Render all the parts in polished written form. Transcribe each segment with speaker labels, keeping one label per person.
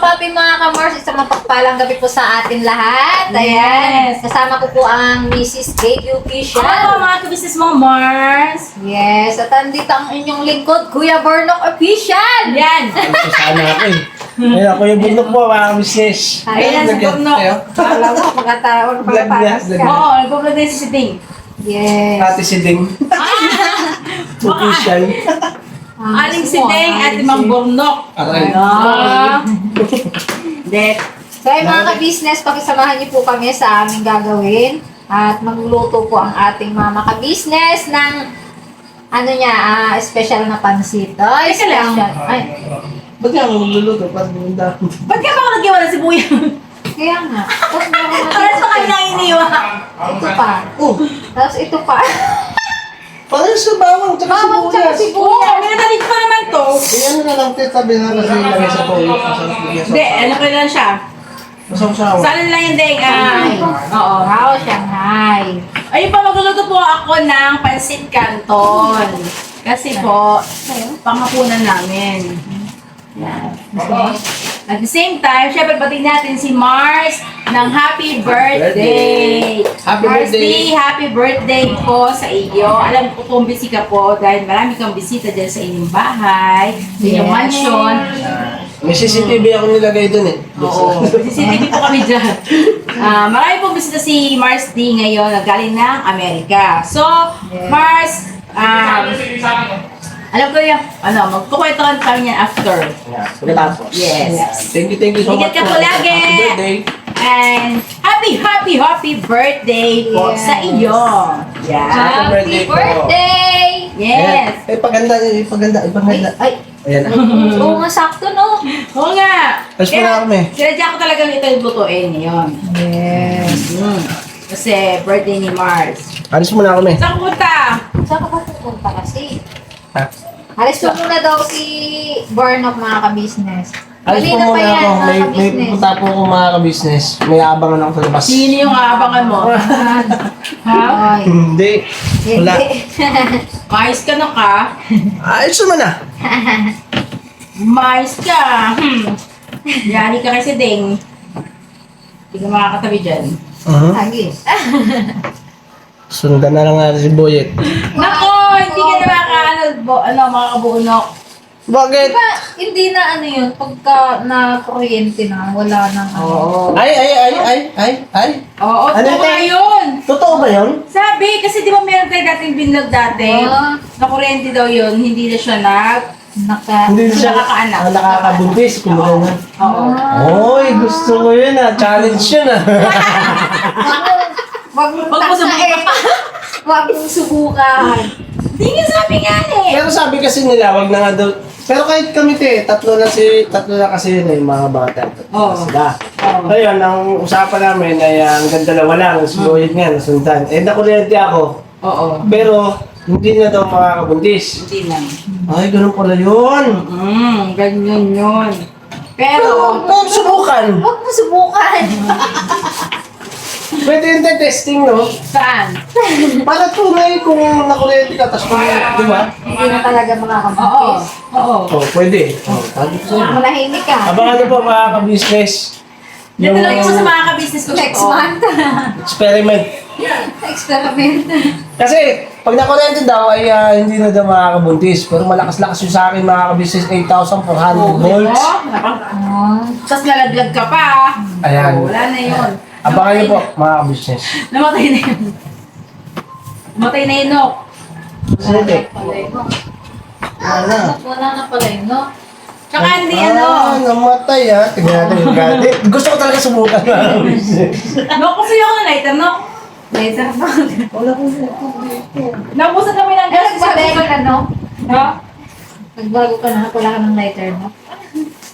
Speaker 1: papi mga kamors, isang mapagpalang gabi po sa atin lahat. Ayan, kasama ko po ang Mrs. Kate Official.
Speaker 2: Hello mga kabisnes mo, Mars!
Speaker 1: Yes, at andito ang inyong lingkod, Kuya Burnok Official.
Speaker 2: Yan!
Speaker 3: Sana ako eh. Ayun, ako yung bundok po, mga business.
Speaker 2: Ayan, si Burnok.
Speaker 1: Alam mo, pagkataon
Speaker 3: Vlog niya,
Speaker 1: pagkaparas
Speaker 3: vlog
Speaker 1: ka.
Speaker 3: niya.
Speaker 2: Oo, nagpo-vlog na si Ding.
Speaker 1: Yes.
Speaker 3: Ate si Ding. Official.
Speaker 2: Aling si Ding at Mang Burnok.
Speaker 3: Aray.
Speaker 2: Det.
Speaker 1: So ay mga ka-business, pakisamahan niyo po kami sa aming gagawin. At magluluto po ang ating mga ka-business ng ano niya, special na pansit. Ay,
Speaker 2: Teka lang.
Speaker 1: special. Ay,
Speaker 3: Ba't nga mo magluluto? Parang bunda.
Speaker 2: Ba't ka ba nagyawa ng sibuyas?
Speaker 1: kaya nga. Tapos meron na
Speaker 2: Para
Speaker 1: dito.
Speaker 2: sa kanya iniwa.
Speaker 1: Ito pa.
Speaker 3: Oh,
Speaker 1: Tapos ito pa.
Speaker 3: parang sa bawang, tsaka
Speaker 1: Bawang tsaka
Speaker 3: sibuyas.
Speaker 2: Oo, may natalit pa naman to.
Speaker 3: Ayan na lang, tabi na kasi lagay sa toyo.
Speaker 2: Hindi, ano ko lang siya.
Speaker 3: Masawsawa.
Speaker 2: Saan lang yung Ding? Oo.
Speaker 1: Wow, Shanghai.
Speaker 2: Ayun pa, magluluto po ako ng pansit canton. Kasi po, panghapunan namin. Yan. At the same time, syempre batiin natin si Mars ng happy birthday.
Speaker 3: Happy
Speaker 2: Mars
Speaker 3: birthday.
Speaker 2: D, happy birthday po sa iyo. Alam ko kung busy ka po dahil marami kang bisita dyan sa inyong bahay, sa inyong
Speaker 1: Yes.
Speaker 2: mansion.
Speaker 3: May CCTV ako nilagay dun eh.
Speaker 2: Oo. CCTV po kami dyan. Marami pong bisita si Mars D ngayon na galing ng Amerika. So,
Speaker 1: Yes.
Speaker 2: Mars, alam ko yung, magkukwentuhan kami niyan after.
Speaker 3: Pagkatapos.
Speaker 2: Yes.
Speaker 3: Thank you so
Speaker 2: Ingat
Speaker 3: much.
Speaker 2: ka po lagi.
Speaker 3: Happy birthday.
Speaker 2: And happy birthday po
Speaker 1: Yes.
Speaker 2: sa iyo. Yeah.
Speaker 3: Happy
Speaker 1: Happy
Speaker 3: birthday po.
Speaker 1: birthday!
Speaker 2: Yes.
Speaker 3: Eh, paganda, ipaganda.
Speaker 1: Ay,
Speaker 3: Ayan.
Speaker 1: oo nga, sakto no.
Speaker 2: Oo nga.
Speaker 3: Tapos na kami.
Speaker 2: Sinadya ko talagang ito yung lutuin ngayon.
Speaker 1: Yes.
Speaker 2: Kasi birthday ni Mars.
Speaker 3: Alis muna kami.
Speaker 2: Saan punta?
Speaker 1: Saan ka ba pupunta kasi?
Speaker 3: Ha?
Speaker 1: Alis po muna daw si Burnok mga ka-business.
Speaker 3: Alis po
Speaker 1: Kanina pa
Speaker 3: muna
Speaker 1: yan,
Speaker 3: ako.
Speaker 1: mga
Speaker 3: May
Speaker 1: ka-business.
Speaker 3: punta po ako mga ka-business. May abangan ako sa labas.
Speaker 2: Sino yung aabangan mo? Ha?
Speaker 1: Ay,
Speaker 3: Hindi. Wala.
Speaker 1: hindi.
Speaker 2: Mais ka na ka?
Speaker 3: Ayos naman ah.
Speaker 2: Mais ka. Yani ka kasi ding. Hindi ka makakatabi dyan.
Speaker 1: Lagi.
Speaker 3: Sundan na lang natin si Boyet.
Speaker 2: Nako, hindi ka na makakabuunok.
Speaker 3: Bakit?
Speaker 1: Diba, hindi na ano yun, pagka na kuryente na, wala nang ano.
Speaker 3: Ay.
Speaker 2: Oo,
Speaker 3: Ano
Speaker 2: totoo
Speaker 3: te?
Speaker 2: nga yun.
Speaker 3: Totoo ba yun?
Speaker 2: Sabi, kasi di ba meron tayo dating binlog dati?
Speaker 1: Ah.
Speaker 2: Na kuryente daw yun, hindi na siya
Speaker 3: Hindi
Speaker 2: siya kakaanak.
Speaker 3: nakakabuntis. Kumbaga na.
Speaker 2: Oo.
Speaker 3: Oy, gusto ko yun ah. Challenge yun ah.
Speaker 1: Wag mong
Speaker 2: Wag mo subukan.
Speaker 1: Wag mong subukan.
Speaker 2: Hindi nga sabi nga eh.
Speaker 3: Pero sabi kasi nila, wag na nga daw. Pero kahit kami te, tatlo na kasi yun eh, yung mga bata. Tatlo
Speaker 2: Oo.
Speaker 3: sila.
Speaker 2: Oo.
Speaker 3: Ngayon, ang usapan namin ay ang dalawa lang, si Boyet nga, nasundan. Eh, nakuryente ako.
Speaker 2: Oo.
Speaker 3: Pero, hindi na daw makakabuntis.
Speaker 2: Hindi lang.
Speaker 3: Ay, ganun pala yun.
Speaker 2: Ganyan yun.
Speaker 3: Pero,
Speaker 2: Pero,
Speaker 3: subukan.
Speaker 1: Wag mo subukan.
Speaker 3: Pwede yung testing, no?
Speaker 2: saan?
Speaker 3: Para tunay kung nakuryente ka, tapos kung, di ba?
Speaker 1: Hindi na talaga
Speaker 2: Oo.
Speaker 1: makakabutis.
Speaker 2: Oo.
Speaker 3: Oh, pwede. Oh, sabi ko sa'yo.
Speaker 1: Manahimik ka.
Speaker 3: Abangan niyo po mga ka-business.
Speaker 2: Dito lang ko sa mga ka-business ko.
Speaker 1: Next
Speaker 2: Oo.
Speaker 1: month.
Speaker 3: experiment.
Speaker 1: Experiment.
Speaker 3: Kasi, pag nakuryente daw, ay hindi na daw makakabuntis. Pero malakas-lakas yung sa akin mga ka-business, 8,400 volts.
Speaker 1: Oh.
Speaker 2: Tapos nalaglag ka pa.
Speaker 3: Ayan.
Speaker 2: Oo, wala na yun.
Speaker 3: Abangan niyo po mga ka-business.
Speaker 2: Namatay na yun. Namatay na yun, no?
Speaker 3: Sige.
Speaker 1: Wala na pala yun, no?
Speaker 2: Tsaka hindi
Speaker 3: namatay ha. Tignan natin yung gadget. Gusto ko talaga subukan mga ka-business.
Speaker 2: No, kasi ako ng lighter, no?
Speaker 1: Later pa.
Speaker 3: Wala ko.
Speaker 2: Nabusan kami ng gas.
Speaker 1: Nagbago ka na, no?
Speaker 2: Ha?
Speaker 1: Nagbago ka na, wala ka ng lighter, no?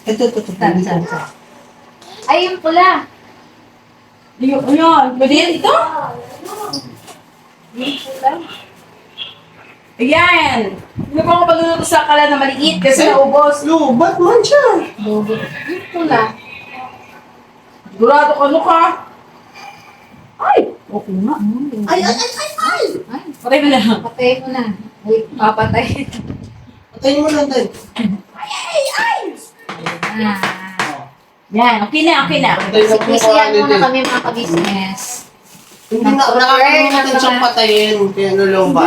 Speaker 3: Ito.
Speaker 1: Saan? Ay, yung pula.
Speaker 2: Ayun. Pwede yan dito? Ayan. Hindi ko ako pagluluto sa kala na maliit kasi naubos.
Speaker 3: Ba't man siya?
Speaker 1: Bobo. Yung pula.
Speaker 2: Sigurado ka, ano ka? Ay! Okay nga.
Speaker 3: Ay!
Speaker 1: Ay,
Speaker 2: Patay mo na.
Speaker 1: patay mo na. Wait, papatay.
Speaker 3: Patayin mo lang tayo.
Speaker 1: Ah.
Speaker 2: Yan, okay na, okay na.
Speaker 3: Patay na po
Speaker 1: Bisiyan muna
Speaker 3: quality.
Speaker 1: kami mga ka-business.
Speaker 3: Hindi na, nakakalimutan siyang patayin. Kaya nulong ba?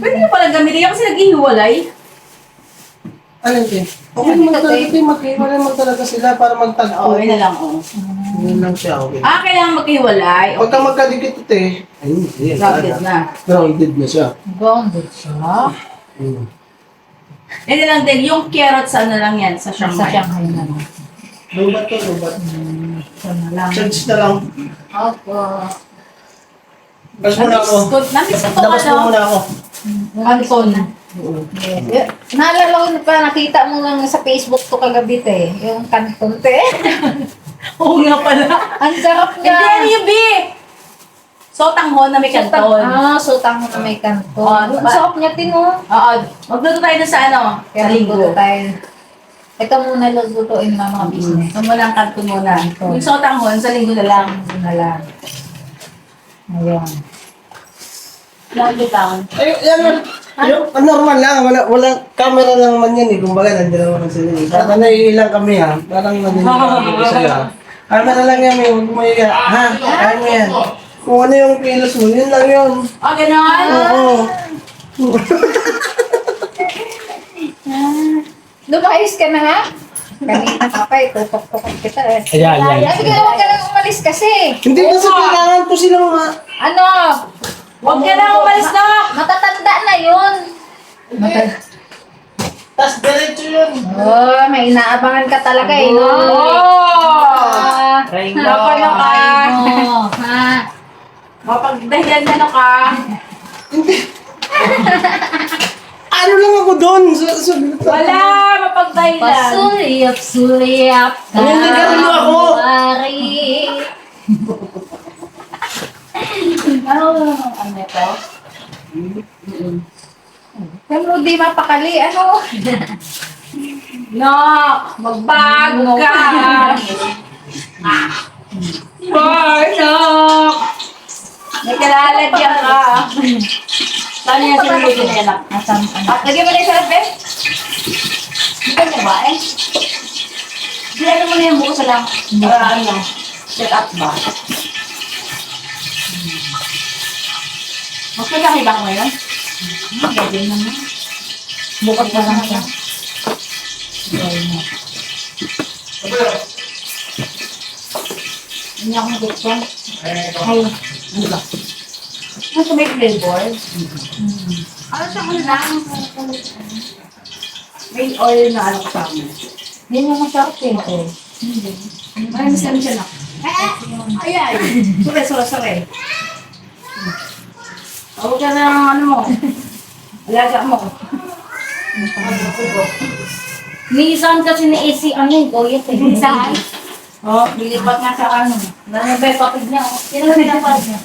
Speaker 2: Pwede na pala gamitin kasi naghihiwalay.
Speaker 3: Ano yun? Okay naman talaga ito. Maghiwalay naman talaga sila para magtagpo.
Speaker 2: Oo, yun na lang, oh.
Speaker 3: Yun lang siya, okay.
Speaker 2: Kailangan maghiwalay.
Speaker 3: Pagka magkadikit ito eh. Ayun, yun.
Speaker 2: Grounded na.
Speaker 3: Grounded na siya.
Speaker 1: Grounded siya.
Speaker 3: Hmm.
Speaker 2: Yun na lang din, yung carrots ano lang yan, sa
Speaker 1: Sa
Speaker 2: Shanghai.
Speaker 1: Shanghai na lang.
Speaker 3: Lubat to, lubat.
Speaker 1: Siya na lang.
Speaker 3: Charge na lang.
Speaker 1: Opo.
Speaker 3: Labas muna ako.
Speaker 2: Namiss ko to,
Speaker 3: Labas mo
Speaker 2: ano?
Speaker 3: muna ako.
Speaker 2: Anton.
Speaker 1: Yes. Naalala ko pa, nakita mo lang sa Facebook to kagabi te. Yung kanton te.
Speaker 2: Oo nga pala.
Speaker 1: Ang sarap
Speaker 2: Hindi,
Speaker 1: niya.
Speaker 2: ano yung B? Sotanghon na may kanton.
Speaker 1: Sutang mo na may kanton.
Speaker 2: Oh,
Speaker 1: Ang sarap niya tin oh.
Speaker 2: Oo, magluto tayo dun sa ano, sa
Speaker 1: Kaya
Speaker 2: linggo.
Speaker 1: linggo tayo. Ito muna lutuin mga business.
Speaker 2: Ito muna ang kanton muna. Yung sotanghon, sa linggo na lang.
Speaker 1: Ito na lang. Ayun.
Speaker 2: Lagi down.
Speaker 3: Ay, yan. Yung normal lang, wala camera lang man yan eh. Kumbaga, nandiyan naman sila eh. Parang naiilang kami ha. Parang nandiyan ko sa'yo ha. Camera lang yan, may huwag mo iiyak. Ha? Kaya mo yan. Kung ano yung kilos mo, yun lang yun.
Speaker 2: Ganon?
Speaker 3: Oo.
Speaker 1: Lumayos ka na ha? Kanina ka pa, tutok-tukot kita eh.
Speaker 3: Ayan,
Speaker 1: Sabi ko, huwag ka lang umalis kasi.
Speaker 3: Hindi kasi kailangan ko silang
Speaker 1: Ano?
Speaker 2: Huwag ka na umalis na!
Speaker 1: Matatanda na yun.
Speaker 3: tas diretso yun.
Speaker 1: Oh, may inaabangan ka talaga eh, no? Ah,
Speaker 2: Nakaloka.
Speaker 1: Ha?
Speaker 2: Mapagdahilan na ka.
Speaker 3: Ano lang ako doon?
Speaker 2: Wala, mapagdahilan.
Speaker 1: Pasuliyap-suliyap ka.
Speaker 3: Naninigarilyo ako.
Speaker 1: Mari.
Speaker 2: Ano ito?
Speaker 1: Pero di mapakali, ano?
Speaker 2: No, magbago ka. Boy, no. May kalalagyan ka. Saan yan sinulogin niya na?
Speaker 1: Asan, ano?
Speaker 2: Lagyan mo na yung sarap, eh. Hindi niya ba, eh? Bilagyan mo na yung buko sa lang. Para ano, set up ba? Mas malaki ba ko ngayon?
Speaker 1: Gagawin na nga. Bukas na lang siya. Hindi ako nag-gusto. Ay,
Speaker 2: Ano ba? Ano sa may flavor? Ano siya ko lang? May oil na ano kasama.
Speaker 1: hindi mo masarap eh.
Speaker 2: Ay, misan siya na. Ay, ay. Sure. Huwag ka na ng ano mo. Alaga mo.
Speaker 1: Minsan kasi ni AC, ano yung goyet eh.
Speaker 2: Saan? Oh, lilipat nga sa ano.
Speaker 1: Nanabay papig niya. Sino pinapad niya?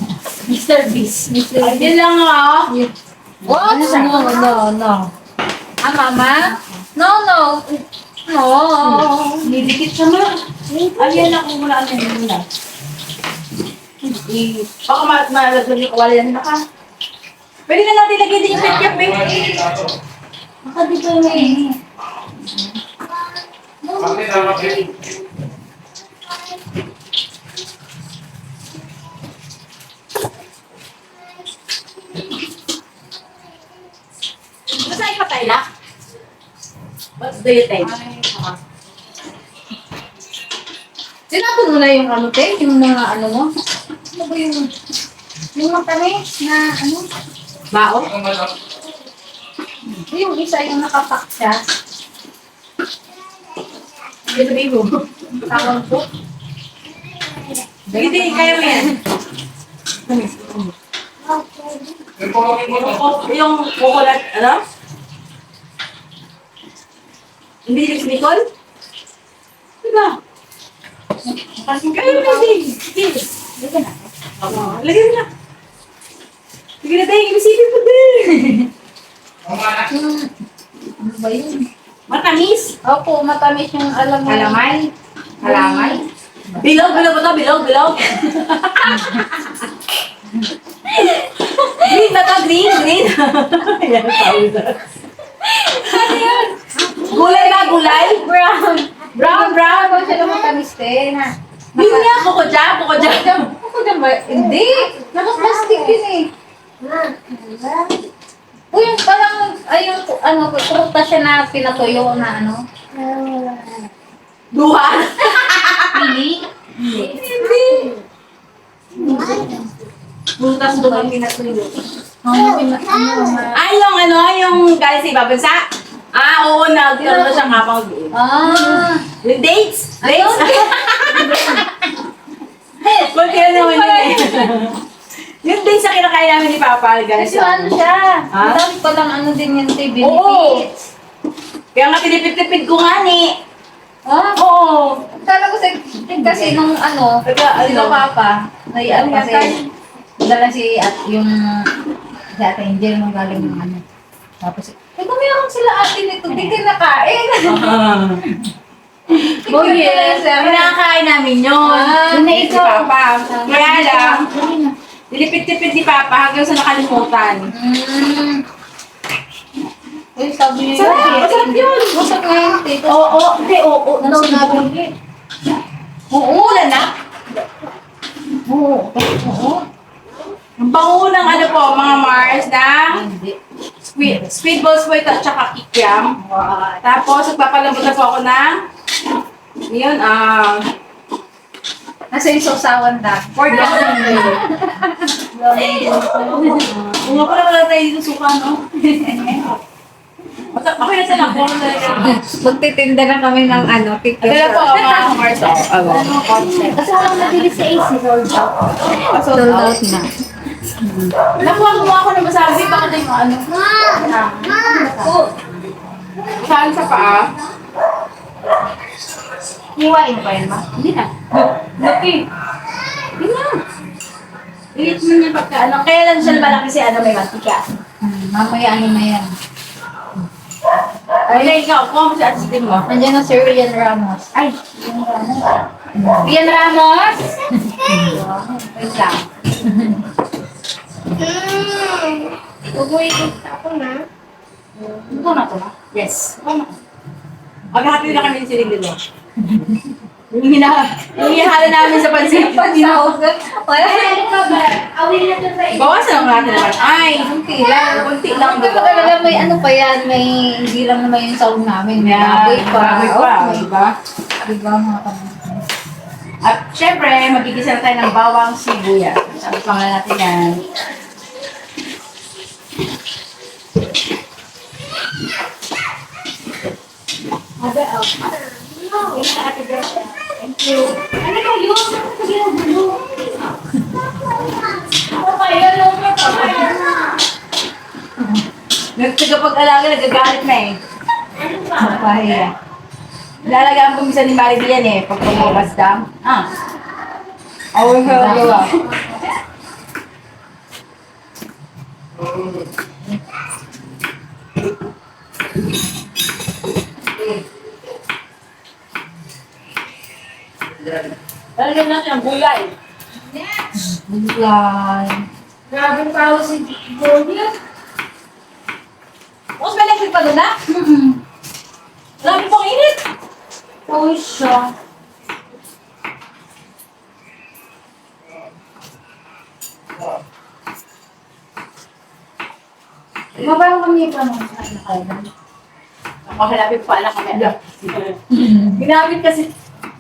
Speaker 1: Mr. Beast.
Speaker 2: Ay, yun lang ah.
Speaker 1: What? No. Ah, mama? No.
Speaker 2: Nilikit siya na. Ayan na kung wala na yun na. Baka malagyan yung kawala yan na ka. Pwede na natin lagyan din yung ketchup eh.
Speaker 1: Baka di ba yung
Speaker 2: Basta ipatay na. What do you think?
Speaker 1: Sinapon mo na yung ano, te? Yung mga ano mo? Ano ba yung matamis na ano?
Speaker 2: Bao?
Speaker 1: Yung isa yung nakapak siya.
Speaker 2: Ito bibo.
Speaker 1: Tawag ko.
Speaker 2: Hindi, kaya mo yan. Yung coconut, ano? Hindi si Nicole? Diba? Kaya mo din. Sige.
Speaker 1: Dito na.
Speaker 2: Lagyan mo na. Sige na tayo, ibisipin mo din.
Speaker 1: Ano ba yun?
Speaker 2: Matamis.
Speaker 1: Opo, matamis yung alam mo.
Speaker 2: Alamay. Alamay. Bilog ba ito? Bilog. Green ba ito? Green. Ayan, tawag. Gulay ba? gulay?
Speaker 1: Brown.
Speaker 2: Brown.
Speaker 1: Ako siya naman matamis din.
Speaker 2: Yun nga, kuko jam.
Speaker 1: Ako na ba? Hindi. Naka-plastic yun eh. Uy, yung parang, ayun, ano, prutas siya na pinatuyo na ano.
Speaker 2: Duha.
Speaker 1: Pili?
Speaker 2: Hindi.
Speaker 1: Prutas doon ang pinatuyo.
Speaker 2: Ay, yung galing sa ibang bansa? Oo, nagkaroon na siyang kapang doon. Yung dates? Dates? Kunti na naman yun eh. Yung dates na kinakain namin ni Papa, guys.
Speaker 1: Kasi ano siya?
Speaker 2: Ha?
Speaker 1: Dami palang ano din yan, tay,
Speaker 2: Oo.
Speaker 1: benefits.
Speaker 2: Kaya nga tinipid-tipid ko nga ni.
Speaker 1: Ah,
Speaker 2: Oo.
Speaker 1: kala ko kasi nung ano, sila papa, ano kasi, dala si at yung si Ate Angel nung galing ng ano. Tapos, kung meron sila ate nito, di ka nakain.
Speaker 2: Oh yes, pinakain namin yun.
Speaker 1: Yun na
Speaker 2: Si
Speaker 1: ikaw.
Speaker 2: Papa. Kaya lang, nilipid-tipid ni Papa hanggang sa nakalimutan.
Speaker 1: Uy, sabi niya
Speaker 2: Masarap yun.
Speaker 1: Masarap nga yun, tito.
Speaker 2: Oo, hindi, oo.
Speaker 1: Ano sinabi?
Speaker 2: Uulan na.
Speaker 1: Oo. Oo.
Speaker 2: Ang bango ng ano po, mga Mars, ng
Speaker 1: Hindi.
Speaker 2: squid balls po ito at saka kikiam. Tapos, nagpapalambot na po ako ng yun,
Speaker 1: Nasa yung sausawan na.
Speaker 2: pork lemon. Kung nga pala wala tayo dito suka, no? Okay na sila, kung ano talaga.
Speaker 1: Magtitinda na kami ng ano, picture.
Speaker 2: Ito na po, mga Mars.
Speaker 1: Kasi walang nabili sa AC, sold out. Sold out na.
Speaker 2: Nakuha ako ng masabi, bakit yung ano? Saan sa paa?
Speaker 1: Hiwain pa yun, ma?
Speaker 2: Hindi na. Laki. Hindi na. Ilit mo niya pagka ano. Kaya lang siya malaki kasi ano may mantika.
Speaker 1: Mamaya ano na yan.
Speaker 2: Ay, na ikaw. Kung ako sa asitin mo.
Speaker 1: Nandiyan na si Rian Ramos.
Speaker 2: Ay. Rian Ramos.
Speaker 1: Wait lang.
Speaker 2: Ito na to na. Yes. Ito na. Maghahati na kami ng silindilo. Yung hinahala namin sa pansit. Bawasan lang natin naman. Ay,
Speaker 1: Kunti lang.
Speaker 2: kunti lang
Speaker 1: Pero
Speaker 2: diba?
Speaker 1: talaga may ano pa yan, may hindi lang naman yung sound namin. May
Speaker 2: Yeah,
Speaker 1: baboy pa.
Speaker 2: baboy pa,
Speaker 1: Okay.
Speaker 2: diba?
Speaker 1: Diba mga kapatid?
Speaker 2: At syempre, magigisa na tayo ng bawang sibuyas. Sabi pa nga natin yan. Thank you. Ano ba yun? Nagtagapag-alaga, nagagalit na eh.
Speaker 1: Papahiya.
Speaker 2: Lalagaan po minsan ni Marie yan eh, pag pumabas dam. Away ka lang gawa. Lalagyan natin ang gulay.
Speaker 1: Biglan.
Speaker 2: Grabe yung pao si Goldie. Mas may electric pa doon na? Grabe pang init.
Speaker 1: Oh, siya. Mabarang kami pa nung nakailan.
Speaker 2: Makalapit pa lang kami. Ginamit kasi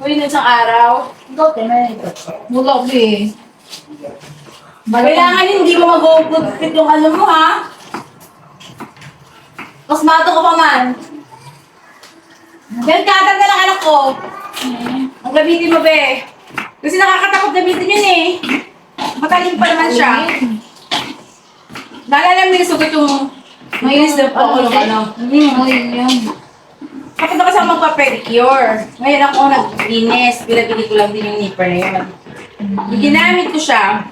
Speaker 2: yun isang araw.
Speaker 1: Mulog eh.
Speaker 2: Kailangan hindi mo mag-upit yung ano mo ha. Mas mato ka pa man. Yan katag na lang anak ko. Ang gamitin mo be. Kasi nakakatakot gamitin yun eh. Matalim pa naman siya. Naalala mo yung sugat yung mayroon na po ako ng ano.
Speaker 1: Ayun yun.
Speaker 2: Kapag na kasi ako magpa-pedicure. Ngayon ako nag-linis. Pinabili ko lang din yung nipper na yun. Ginamit ko siya.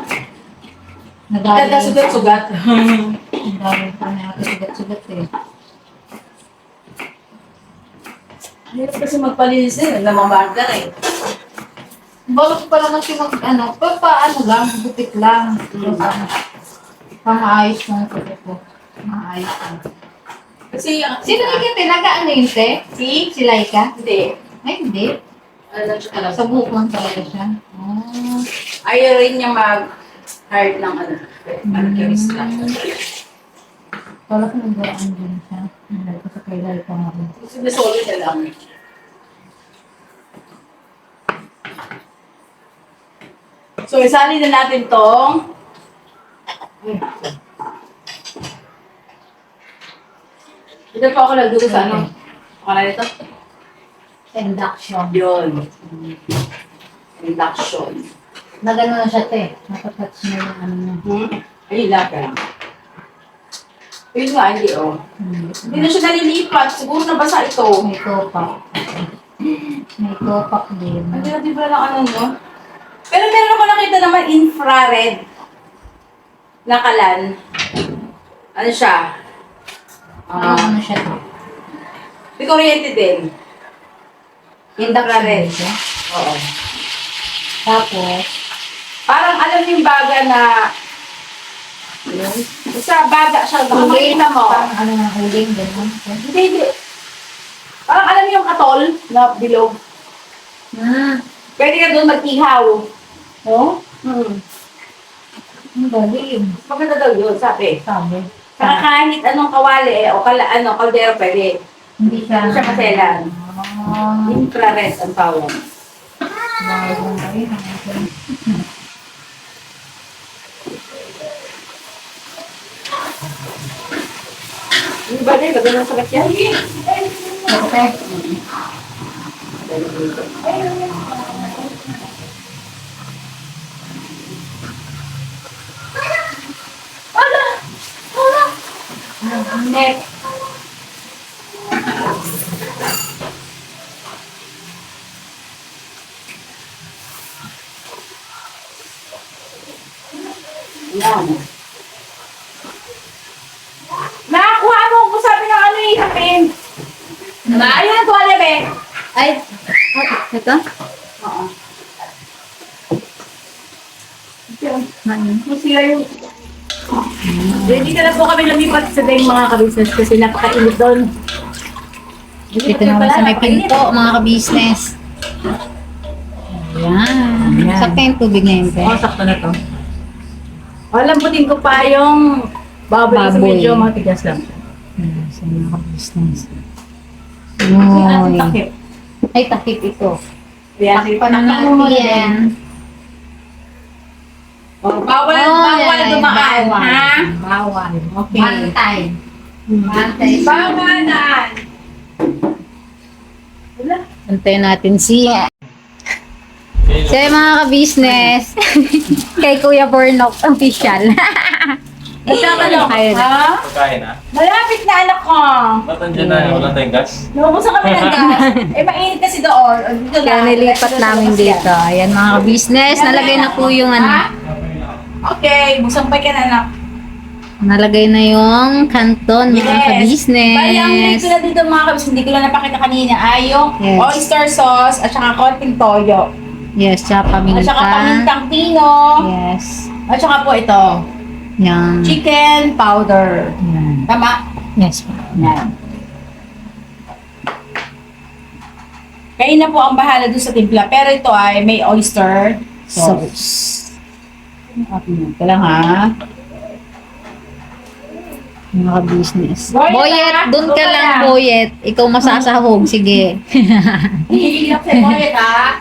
Speaker 2: Ganda sugat-sugat.
Speaker 1: Ang dami pa na ako sugat-sugat eh.
Speaker 2: Hirap kasi magpalinis na yun. Namamagdar eh.
Speaker 1: Balot pa naman si ano, paano lang, butik lang. Pamaayos ng kulit ko. Maayos lang.
Speaker 2: Kasi yung...
Speaker 1: Si Laika, tinaga ano yun, te? Si Laika?
Speaker 2: Hindi.
Speaker 1: Ay, hindi. Sa bukon talaga siya. Oh.
Speaker 2: Ayaw rin niya mag-hard ng ano. Manicurista.
Speaker 1: Kala ko nagdaan din siya. Dahil ko sa kay Laika nga rin.
Speaker 2: Sinusolid na lang. So, isali na natin tong ito po ako nagdugo sa ano? Pakala nito?
Speaker 1: Induction.
Speaker 2: Yun. Induction.
Speaker 1: Nagano na siya, te. Napatouch na yung ano niya.
Speaker 2: Ay, laka. Yun nga, hindi oh. Hindi na siya nalilipat. Siguro nabasa ito.
Speaker 1: May topak. May topak din.
Speaker 2: Hindi natin pala ng ano, no? Pero meron ako nakita naman infrared na kalan. Ano siya?
Speaker 1: Ano siya, te?
Speaker 2: May kuryente din.
Speaker 1: Induction din siya.
Speaker 2: Oo.
Speaker 1: Tapos,
Speaker 2: Parang alam niyo yung baga na basta baga siya. Baka
Speaker 1: uling
Speaker 2: makita mo.
Speaker 1: Parang ano ng uling, gano'n.
Speaker 2: Hindi, hindi. Parang alam niyo yung atol na bilog. Pwede ka doon mag-ihaw.
Speaker 1: Oh?
Speaker 2: Hmm.
Speaker 1: Ang galing.
Speaker 2: Maganda daw yun, sabi.
Speaker 1: Sabi.
Speaker 2: Saka kahit anong kawali o kaldero pwede.
Speaker 1: Hindi siya.
Speaker 2: Hindi siya maselan.
Speaker 1: Ah.
Speaker 2: Infrared ang tawag.
Speaker 1: Bago na rin.
Speaker 2: Hindi ba rin? Gagawin ang sakit yan?
Speaker 1: Okay.
Speaker 2: Neck. Yan. Nakakuha mo kung sabi ng ano ihamin. Ayun ang tuwalya, be.
Speaker 1: Ay, ito?
Speaker 2: Oo.
Speaker 1: Masira yung...
Speaker 2: Ready na lang po kami lumipat sa dayong mga kabisnes kasi napakainit doon.
Speaker 1: Dito naman sa may pinto, mga ka-business. Ayan.
Speaker 2: Ayan.
Speaker 1: Sakta yung tubig na yun, te.
Speaker 2: Oo, sakto na to. Lambutin ko pa yung baboy kasi
Speaker 1: Baboy.
Speaker 2: medyo matigas lang.
Speaker 1: Ayan, sa mga ka-business.
Speaker 2: Yung ating
Speaker 1: Uy.
Speaker 2: takip.
Speaker 1: Ay, takip ito.
Speaker 2: Kaya
Speaker 1: Takpan na natin.
Speaker 2: Bawal
Speaker 1: Ayan,
Speaker 2: dumaan,
Speaker 1: bawal.
Speaker 2: ha?
Speaker 1: Bawal.
Speaker 2: Okay.
Speaker 1: Bantay. Bantay.
Speaker 2: Bawalan! Wala.
Speaker 1: Antayin natin si... So yung mga ka-business, kay Kuya Bornok, official.
Speaker 2: Nagtatanong
Speaker 1: Ayun.
Speaker 2: ha?
Speaker 4: Pagkain na.
Speaker 2: Malapit na anak ko.
Speaker 4: Ba't andyan na? Wala tayong gas?
Speaker 2: Naubusan kami ng gas. Mainit kasi doon. Dito
Speaker 1: Kaya
Speaker 2: lang.
Speaker 1: nilipat namin dito. Ayan mga ka-business, nalagay na po yung
Speaker 2: Ha?
Speaker 1: ano.
Speaker 2: Okay, busampay ka na anak.
Speaker 1: Nalagay na yung kanton mga
Speaker 2: Bali, ang
Speaker 1: ka-business.
Speaker 2: ko na dito mga kabis, hindi ko lang napakita kanina, ay yung
Speaker 1: Yes.
Speaker 2: oyster sauce at saka konting toyo.
Speaker 1: Yes, tsaka
Speaker 2: At saka
Speaker 1: paminta.
Speaker 2: pamintang pino.
Speaker 1: Yes.
Speaker 2: At saka po ito,
Speaker 1: Yan.
Speaker 2: chicken powder.
Speaker 1: Yan.
Speaker 2: Tama?
Speaker 1: Yes.
Speaker 2: Yan. Kayo na po ang bahala dun sa timpla. Pero ito ay may oyster sauce.
Speaker 1: Sauce.
Speaker 2: Ito lang ha.
Speaker 1: Mga ka-business.
Speaker 2: Boyet,
Speaker 1: Boyet,
Speaker 2: ha?
Speaker 1: dun ka
Speaker 2: Doon ka
Speaker 1: lang,
Speaker 2: lang.
Speaker 1: Boyet. Ikaw masasahog. Sige.
Speaker 2: Hihilap sa boyet ha.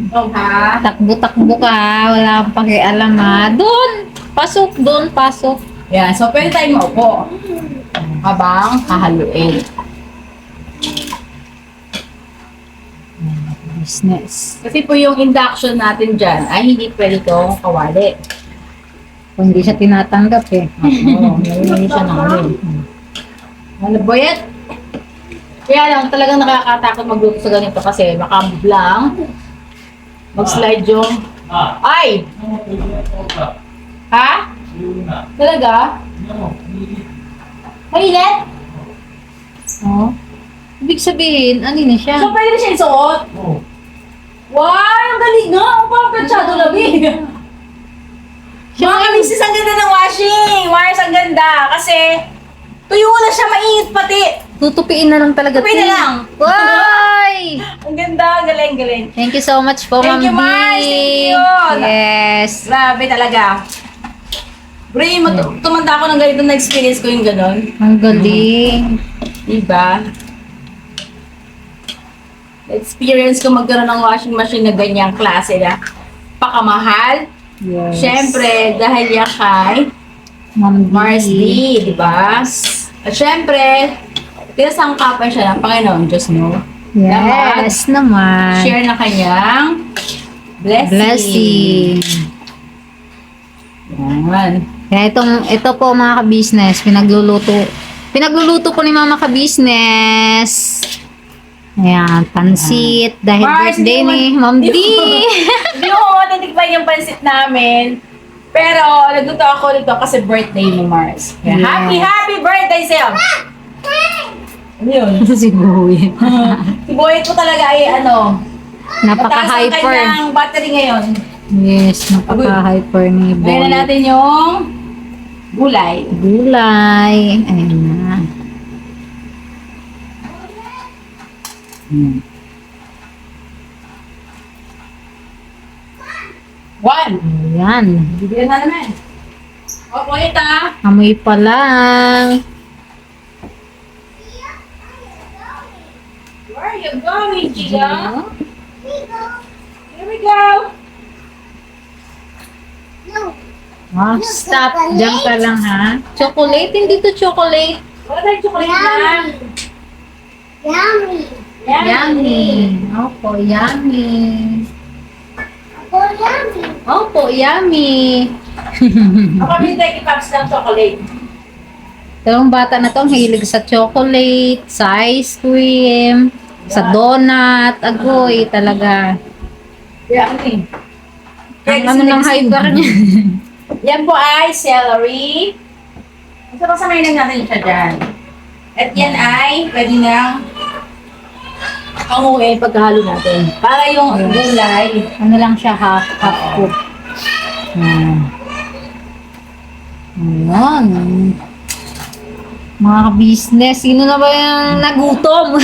Speaker 2: Ito ha.
Speaker 1: Takbo-takbo ka. Wala kang pakialam ha. Doon. Pasok. Doon. Pasok.
Speaker 2: Yan, so pwede tayong maupo. Habang hahaluin.
Speaker 1: Business.
Speaker 2: Kasi po yung induction natin dyan ay hindi pwede itong kawali.
Speaker 1: Kung hindi siya tinatanggap eh.
Speaker 2: Oo, hindi siya namin. Ano boyet? Kaya lang talagang nakakatakot magluto sa ganito kasi baka biglang mag-slide yung... Ay! Ha? Talaga? Mainit?
Speaker 1: Oh. Ibig sabihin, ano na siya?
Speaker 2: So pwede na siya isuot? Wow! Ang galing nga! Ang parang planchado labi! Mga kamisis, ang ganda ng washing! Wires, ang ganda! Kasi Tuyo na siya, mainit pati.
Speaker 1: Tutupiin na lang talaga.
Speaker 2: Tupiin na
Speaker 1: te.
Speaker 2: lang.
Speaker 1: Why?
Speaker 2: Ang ganda, galing.
Speaker 1: Thank you so much po,
Speaker 2: Thank
Speaker 1: Ma'am
Speaker 2: you, Mars.
Speaker 1: B.
Speaker 2: Thank you.
Speaker 1: Yes.
Speaker 2: Grabe talaga. Bray, tumanda ako ng ganito na experience ko yung ganon.
Speaker 1: Ang galing.
Speaker 2: Diba? Experience ko magkaroon ng washing machine na ganyang klase na pakamahal.
Speaker 1: Yes.
Speaker 2: Siyempre, dahil yan kay
Speaker 1: Ma'am
Speaker 2: Mars D, di ba? At syempre, pinasangkapan siya ng Panginoon Diyos, no?
Speaker 1: Yes naman.
Speaker 2: Share na kanyang blessing. Yan.
Speaker 1: Kaya ito po mga ka-business, pinagluluto po ni Mama ka-business. Ayan, pansit. Dahil
Speaker 2: Mars,
Speaker 1: birthday
Speaker 2: hindi
Speaker 1: ni Ma'am D.
Speaker 2: Hindi ko matitikman yung pansit namin. Pero, nagluto ako nito kasi birthday ni Mars. Kaya,
Speaker 1: Yeah.
Speaker 2: happy birthday sa'yo! Ano yun?
Speaker 1: Si Boy.
Speaker 2: Si Boy ko talaga ay ano, mataas ang
Speaker 1: Napaka-hyper.
Speaker 2: kanyang battery ngayon.
Speaker 1: Yes, napaka-hyper ni Boy.
Speaker 2: Ngayon na natin yung gulay.
Speaker 1: Gulay. Ayan na.
Speaker 2: One.
Speaker 1: Ayan.
Speaker 2: Bibigyan na naman. O, ulit ah.
Speaker 1: Amoy pa lang.
Speaker 2: Where are you going, Gia? Here we go.
Speaker 1: Oh, stop. Diyan ka lang ha. Chocolate? Hindi to chocolate.
Speaker 2: Wala tayong chocolate na.
Speaker 5: Yummy.
Speaker 1: Yummy. Opo, yummy.
Speaker 5: Ako yummy.
Speaker 1: Opo, yummy.
Speaker 2: Ako kami tayo pops ng chocolate.
Speaker 1: Itong bata na to, ang hilig sa chocolate, sa ice cream, sa donut. Agoy, talaga.
Speaker 2: Kaya ano eh.
Speaker 1: Ang ano ng hyper niya.
Speaker 2: Yan po ay celery. Masama-samayin lang natin siya dyan. At yan ay pwede nang panguin pagkahalo natin. Para yung gulay.
Speaker 1: Ano lang siya, half cook. Ayan. Mga business, sino na ba yung nagutom?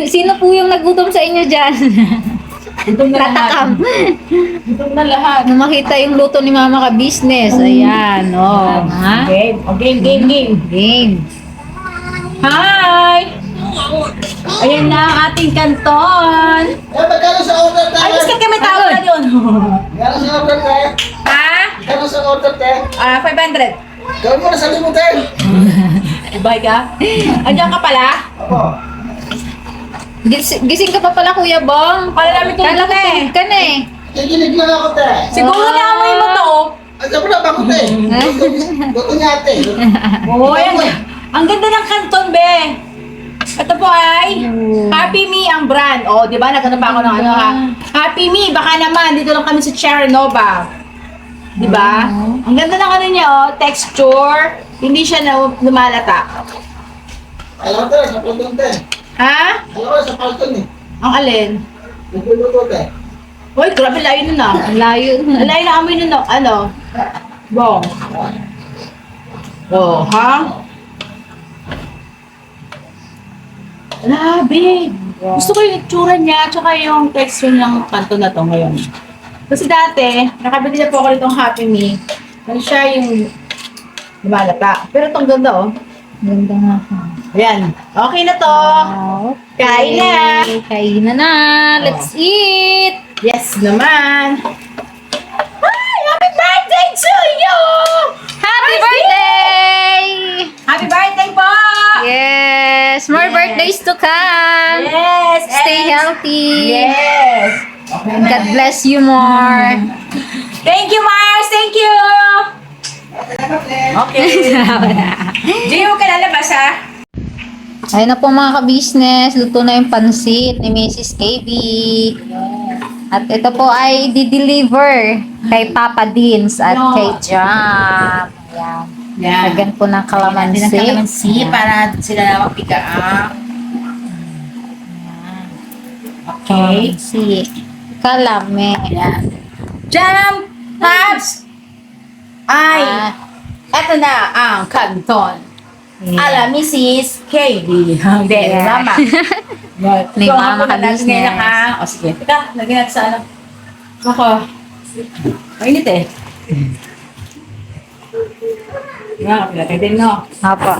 Speaker 1: sino po yung nagutom sa inyo dyan?
Speaker 2: Gutom na lahat.
Speaker 1: Tatakam.
Speaker 2: Gutom na lahat.
Speaker 1: Nung makita yung luto ni Mama ka-business, ayan, oh. Ha?
Speaker 2: Game. O, game.
Speaker 1: Game.
Speaker 2: Hi! Ayan na ang ating kanton.
Speaker 3: Magkano sa order tayo?
Speaker 2: Ay, biskat kami tawag na yun.
Speaker 3: Magkano sa order tayo?
Speaker 2: Ha?
Speaker 3: Magkano sa order tayo?
Speaker 2: 500.
Speaker 3: Gawin mo na sa limutin.
Speaker 2: Ibay ka? Andiyan ka pala?
Speaker 3: Opo.
Speaker 1: Gising ka pa pala, Kuya Bong.
Speaker 2: Kala namin tulog
Speaker 1: Kala ko
Speaker 2: na eh.
Speaker 1: tulog ka na eh.
Speaker 3: Kikilig lang ako, te.
Speaker 2: Siguro naamoy mo to.
Speaker 3: Ay, sabi na, bakit, te? Gusto niya, te.
Speaker 2: Oo, yan. Ang ganda ng kanton, be. Ito po ay Happy Me ang brand. O, di ba? Nagano pa ako ng ano ha. Happy Me, baka naman. Dito lang kami sa Chernobyl. Di ba? Ang ganda ng ano niya, oh. Texture. Hindi siya lumalata.
Speaker 3: Alam ko, sa palton, te.
Speaker 2: Ha?
Speaker 3: Alam ko, sa palton, eh.
Speaker 2: Ang alin?
Speaker 3: Nagluluto, te.
Speaker 2: Uy, grabe layo nun ah.
Speaker 1: Ang layo.
Speaker 2: Ang layo na amoy nun, ano? Bong. Oh, ha? Grabe. Gusto ko yung itsura niya, tsaka yung texture ng kanto na to ngayon. Kasi dati, nakabili na po ako nitong Happy Me. Ano siya yung lumalata. Pero itong ganda, oh.
Speaker 1: Ganda nga.
Speaker 2: Ayan. Okay na to.
Speaker 1: Okay.
Speaker 2: Kain na.
Speaker 1: Kain na. Let's eat.
Speaker 2: Yes naman. Hi! Happy birthday to you!
Speaker 1: Happy
Speaker 2: Mars
Speaker 1: birthday!
Speaker 2: Happy birthday po!
Speaker 1: Yes! More
Speaker 2: Yes.
Speaker 1: birthdays to come!
Speaker 2: Yes!
Speaker 1: Stay
Speaker 2: and-
Speaker 1: healthy!
Speaker 2: Yes! Okay na.
Speaker 1: God bless you more!
Speaker 2: Thank you, Mars! Thank you! Okay. Gio, ka lalabas, ha?
Speaker 1: Ayun na po mga ka-business, luto na yung pansit ni Mrs. KB. At ito po ay di-deliver kay Papa Deans at
Speaker 2: No.
Speaker 1: kay Jam. Ayan.
Speaker 2: Yan.
Speaker 1: Lagyan po ng kalamansi.
Speaker 2: Ng kalamansi para sila na magpiga up. Okay.
Speaker 1: Kalamansi. Kalame.
Speaker 2: Yan. Jam! Pops! Ay!
Speaker 1: Ah,
Speaker 2: Eto na ang kanton. Ala, Mrs. KD. Hindi,
Speaker 1: Yeah.
Speaker 2: Mama.
Speaker 1: Ni Mama ka
Speaker 2: natin
Speaker 1: business.
Speaker 2: ngayon ha. O sige, teka, lagyan natin sa ano. Ako. Mainit eh. Yan, kapilagay din no.
Speaker 1: Apo.